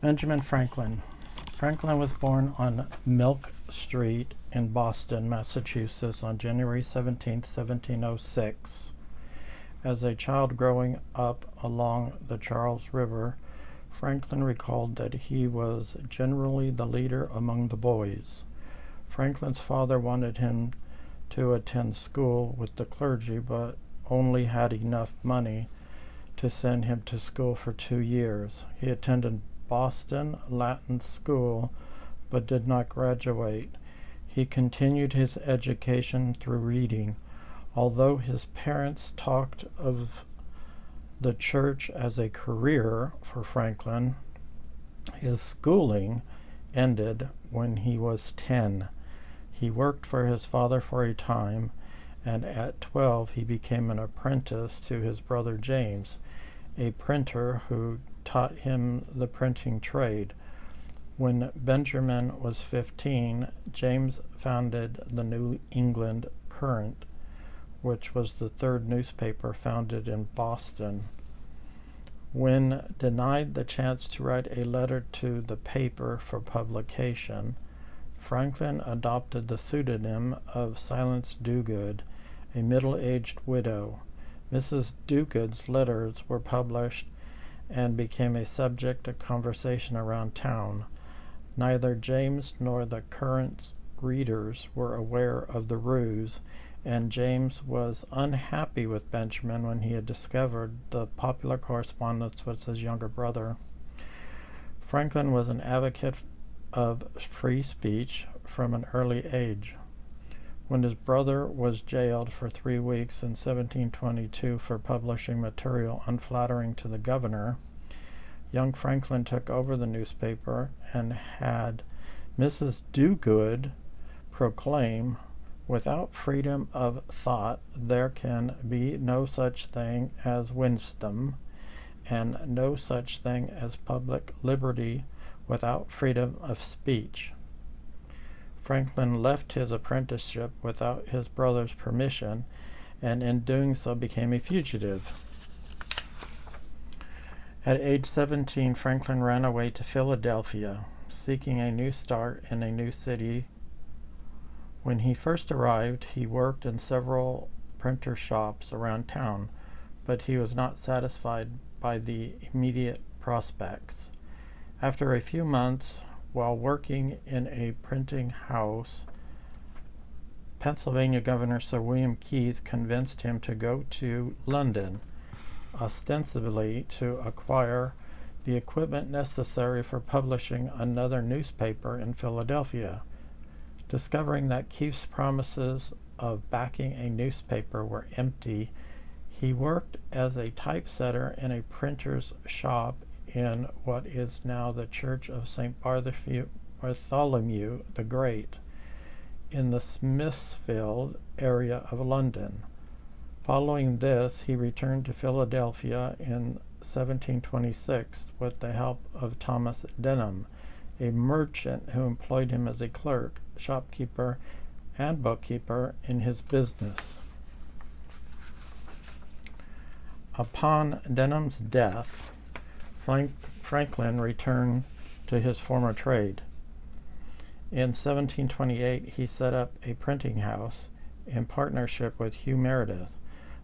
Benjamin Franklin. Franklin was born on Milk Street in Boston, Massachusetts on January 17, 1706. As a child growing up along the Charles River, Franklin recalled that he was generally the leader among the boys. Franklin's father wanted him to attend school with the clergy, but only had enough money to send him to school for 2 years. He attended Boston Latin School, but did not graduate. He continued his education through reading. Although his parents talked of the church as a career for Franklin, his schooling ended when he was 10. He worked for his father for a time, and at 12 he became an apprentice to his brother James, a printer who taught him the printing trade. When Benjamin was 15, James founded the New England Courant, which was the third newspaper founded in Boston. When denied the chance to write a letter to the paper for publication, Franklin adopted the pseudonym of Silence Dogood, a middle-aged widow. Mrs. Dogood's letters were published and became a subject of conversation around town. Neither James nor the Courant's readers were aware of the ruse, and James was unhappy with Benjamin when he had discovered the popular correspondence with his younger brother. Franklin was an advocate of free speech from an early age. When his brother was jailed for 3 weeks in 1722 for publishing material unflattering to the governor, young Franklin took over the newspaper and had Mrs. Dogood proclaim, "Without freedom of thought there can be no such thing as wisdom, and no such thing as public liberty without freedom of speech." Franklin left his apprenticeship without his brother's permission, and in doing so became a fugitive. At age 17, Franklin ran away to Philadelphia, seeking a new start in a new city. When he first arrived, he worked in several printer shops around town, but he was not satisfied by the immediate prospects. After a few months, while working in a printing house, Pennsylvania Governor Sir William Keith convinced him to go to London, ostensibly to acquire the equipment necessary for publishing another newspaper in Philadelphia. Discovering that Keith's promises of backing a newspaper were empty, he worked as a typesetter in a printer's shop in what is now the Church of St. Bartholomew the Great, in the Smithfield area of London. Following this, he returned to Philadelphia in 1726 with the help of Thomas Denham, a merchant who employed him as a clerk, shopkeeper, and bookkeeper in his business. Upon Denham's death, Franklin returned to his former trade. In 1728, he set up a printing house in partnership with Hugh Meredith.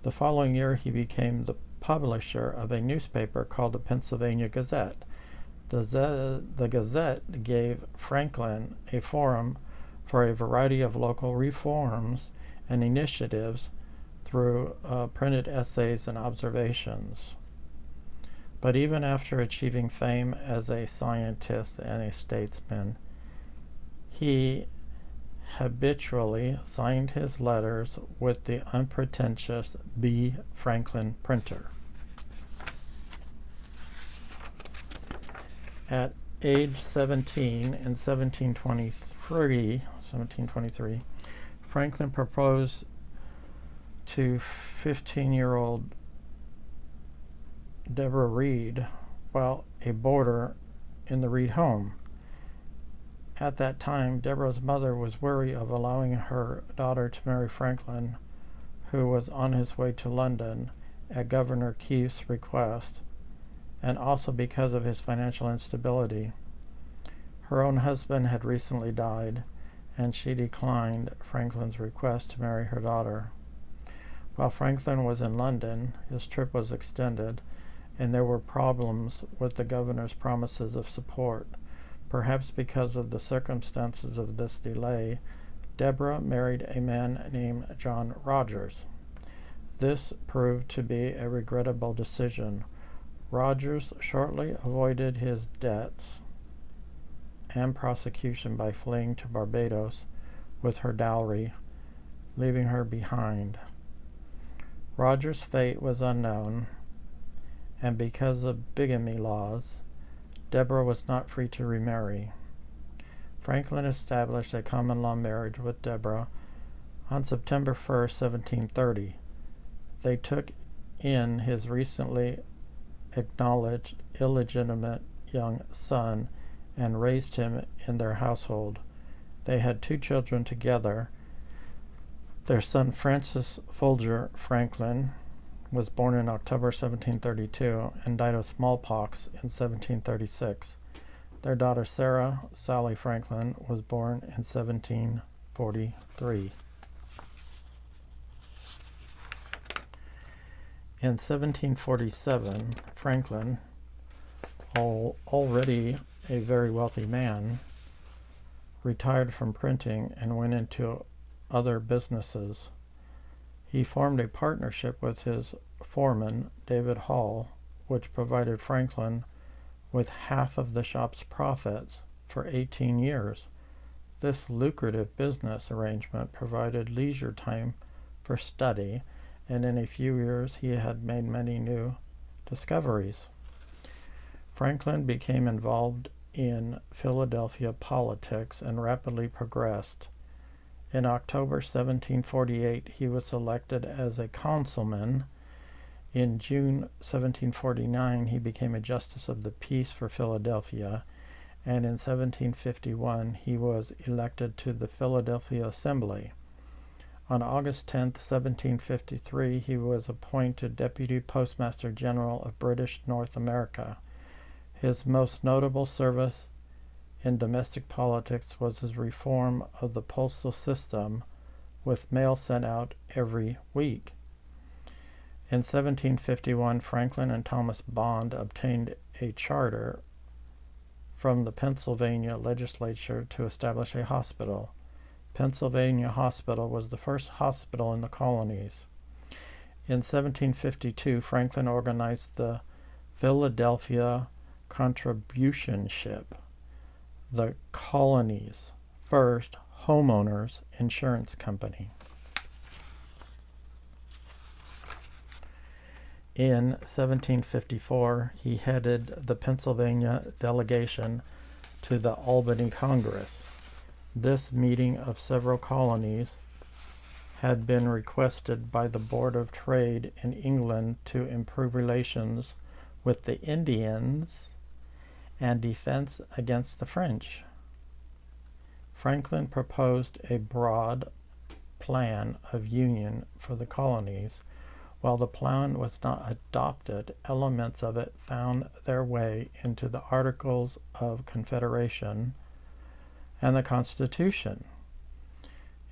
The following year, he became the publisher of a newspaper called the Pennsylvania Gazette. The Gazette gave Franklin a forum for a variety of local reforms and initiatives through printed essays and observations. But even after achieving fame as a scientist and a statesman, he habitually signed his letters with the unpretentious B. Franklin Printer. At age 17 in 1723, Franklin proposed to 15-year-old Deborah Reed while a boarder in the Reed home. At that time, Deborah's mother was wary of allowing her daughter to marry Franklin, who was on his way to London at Governor Keith's request, and also because of his financial instability. Her own husband had recently died, and she declined Franklin's request to marry her daughter. While Franklin was in London, his trip was extended, and there were problems with the governor's promises of support. Perhaps because of the circumstances of this delay, Deborah married a man named John Rogers. This proved to be a regrettable decision. Rogers shortly avoided his debts and prosecution by fleeing to Barbados with her dowry, leaving her behind. Rogers' fate was unknown, and because of bigamy laws, Deborah was not free to remarry. Franklin established a common law marriage with Deborah on September 1st, 1730. They took in his recently acknowledged illegitimate young son and raised him in their household. They had 2 children together. Their son Francis Folger Franklin was born in October 1732 and died of smallpox in 1736. Their daughter Sarah Sally Franklin was born in 1743. In 1747, Franklin, already a very wealthy man, retired from printing and went into other businesses. He formed a partnership with his foreman, David Hall, which provided Franklin with half of the shop's profits for 18 years. This lucrative business arrangement provided leisure time for study, and in a few years he had made many new discoveries. Franklin became involved in Philadelphia politics and rapidly progressed. In October 1748, he was elected as a councilman. In June 1749, he became a justice of the peace for Philadelphia, and in 1751, he was elected to the Philadelphia Assembly. On August 10, 1753, he was appointed Deputy Postmaster General of British North America. His most notable service in domestic politics was his reform of the postal system, with mail sent out every week. In 1751, Franklin and Thomas Bond obtained a charter from the Pennsylvania legislature to establish a hospital. Pennsylvania Hospital was the first hospital in the colonies. In 1752, Franklin organized the Philadelphia Contributionship, the colony's first homeowners insurance company. In 1754, he headed the Pennsylvania delegation to the Albany Congress. This meeting of several colonies had been requested by the Board of Trade in England to improve relations with the Indians and defense against the French. Franklin proposed a broad plan of union for the colonies. While the plan was not adopted, elements of it found their way into the Articles of Confederation and the Constitution.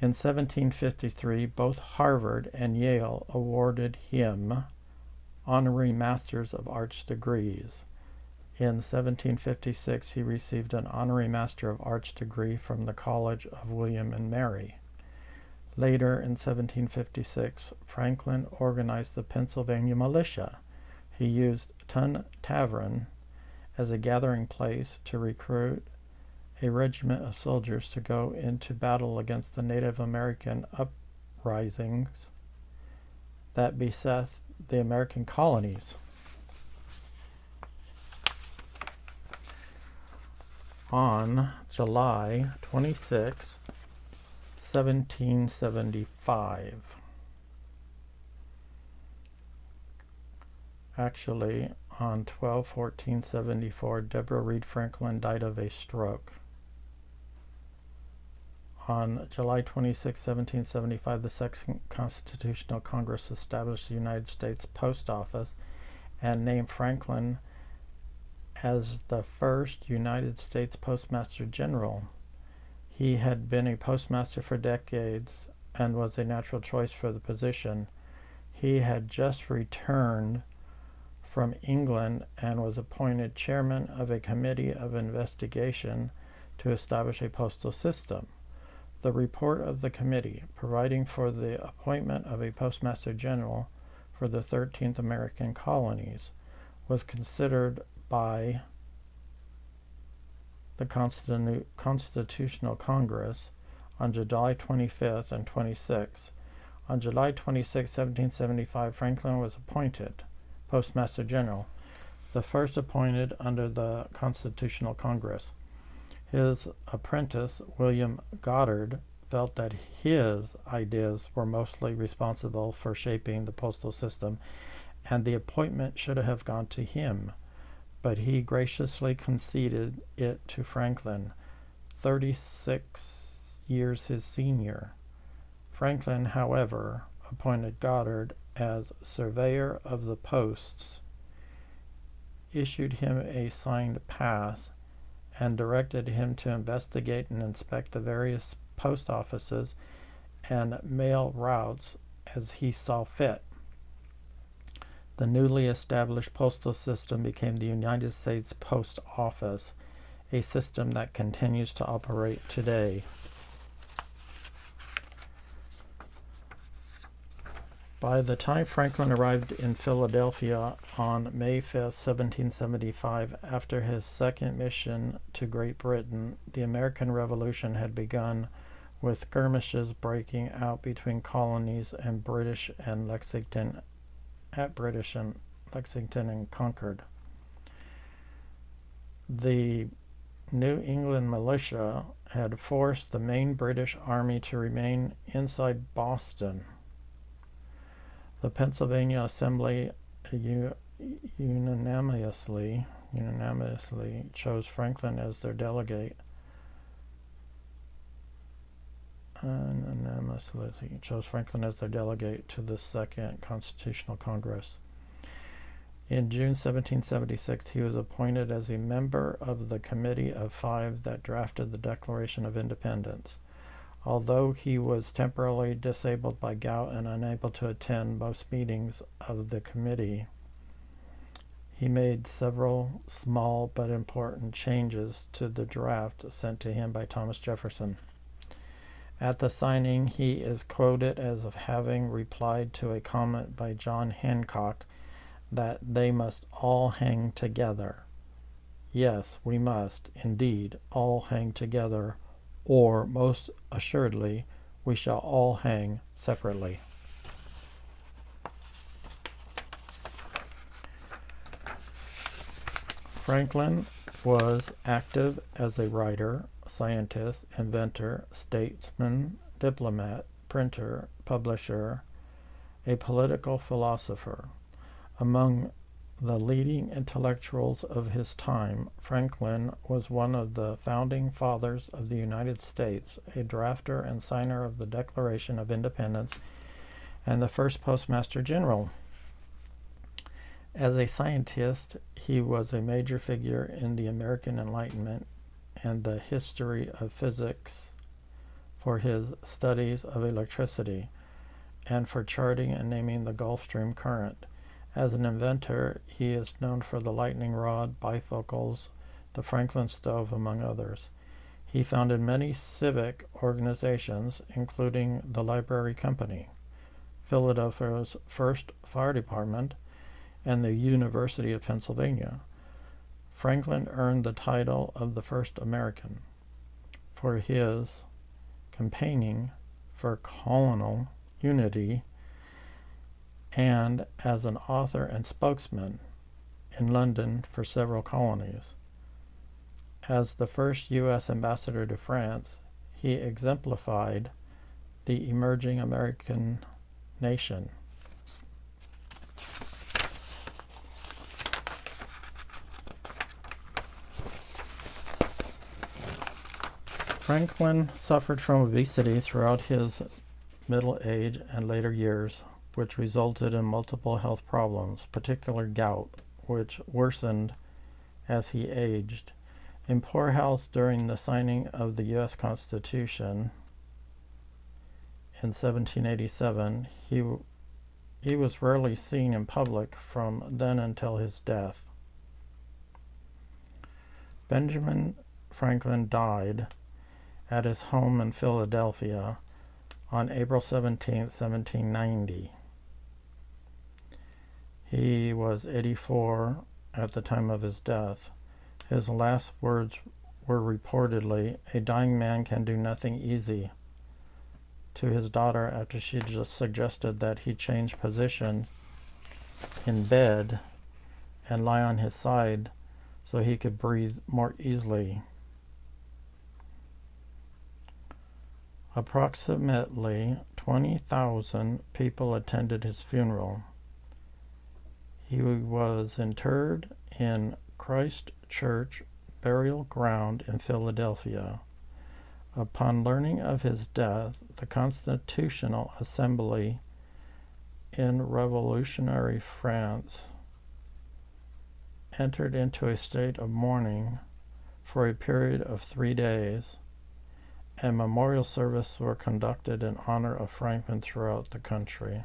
In 1753, both Harvard and Yale awarded him honorary Masters of Arts degrees. In 1756, he received an honorary Master of Arts degree from the College of William and Mary. Later, in 1756, Franklin organized the Pennsylvania militia. He used Tun Tavern as a gathering place to recruit a regiment of soldiers to go into battle against the Native American uprisings that beset the American colonies. On July 26, 1775, actually on 12/14/74, Deborah Reed Franklin died of a stroke. On July 26, 1775, the Second Constitutional Congress established the United States Post Office and named Franklin as the first United States Postmaster General. He had been a postmaster for decades and was a natural choice for the position. He had just returned from England and was appointed chairman of a committee of investigation to establish a postal system. The report of the committee, providing for the appointment of a postmaster general for the 13th American colonies, was considered by the Constitutional Congress on July 25th and 26th. On July 26, 1775, Franklin was appointed Postmaster General, the first appointed under the Constitutional Congress. His apprentice, William Goddard, felt that his ideas were mostly responsible for shaping the postal system, and the appointment should have gone to him, but he graciously conceded it to Franklin, 36 years his senior. Franklin, however, appointed Goddard as surveyor of the posts, issued him a signed pass, and directed him to investigate and inspect the various post offices and mail routes as he saw fit. The newly established postal system became the United States Post Office, a system that continues to operate today. By the time Franklin arrived in Philadelphia on May 5, 1775, after his second mission to Great Britain, the American Revolution had begun, with skirmishes breaking out between colonies and British and Lexington and Concord. The New England militia had forced the main British army to remain inside Boston. The Pennsylvania Assembly unanimously chose Franklin as their delegate. To the Second Constitutional Congress. In June 1776, he was appointed as a member of the Committee of Five that drafted the Declaration of Independence. Although he was temporarily disabled by gout and unable to attend most meetings of the committee, he made several small but important changes to the draft sent to him by Thomas Jefferson. At the signing, he is quoted as having replied to a comment by John Hancock that they must all hang together. Yes, we must, indeed, all hang together, or most assuredly we shall all hang separately. Franklin was active as a writer, scientist, inventor, statesman, diplomat, printer, publisher, a political philosopher. Among the leading intellectuals of his time, Franklin was one of the founding fathers of the United States, a drafter and signer of the Declaration of Independence, and the first Postmaster General. As a scientist, he was a major figure in the American Enlightenment and the history of physics for his studies of electricity and for charting and naming the Gulf Stream current. As an inventor, he is known for the lightning rod, bifocals, the Franklin stove, among others. He founded many civic organizations, including the Library Company, Philadelphia's first fire department, and the University of Pennsylvania. Franklin earned the title of the first American for his campaigning for colonial unity and as an author and spokesman in London for several colonies. As the first U.S. ambassador to France, he exemplified the emerging American nation. Franklin suffered from obesity throughout his middle age and later years, which resulted in multiple health problems, particularly gout, which worsened as he aged. In poor health during the signing of the U.S. Constitution in 1787, he was rarely seen in public from then until his death. Benjamin Franklin died at his home in Philadelphia on April 17, 1790. He was 84 at the time of his death. His last words were reportedly, "A dying man can do nothing easy," to his daughter after she just suggested that he change position in bed and lie on his side so he could breathe more easily. Approximately 20,000 people attended his funeral. He was interred in Christ Church Burial Ground in Philadelphia. Upon learning of his death, the Constitutional Assembly in revolutionary France entered into a state of mourning for a period of 3 days, and memorial services were conducted in honor of Franklin throughout the country.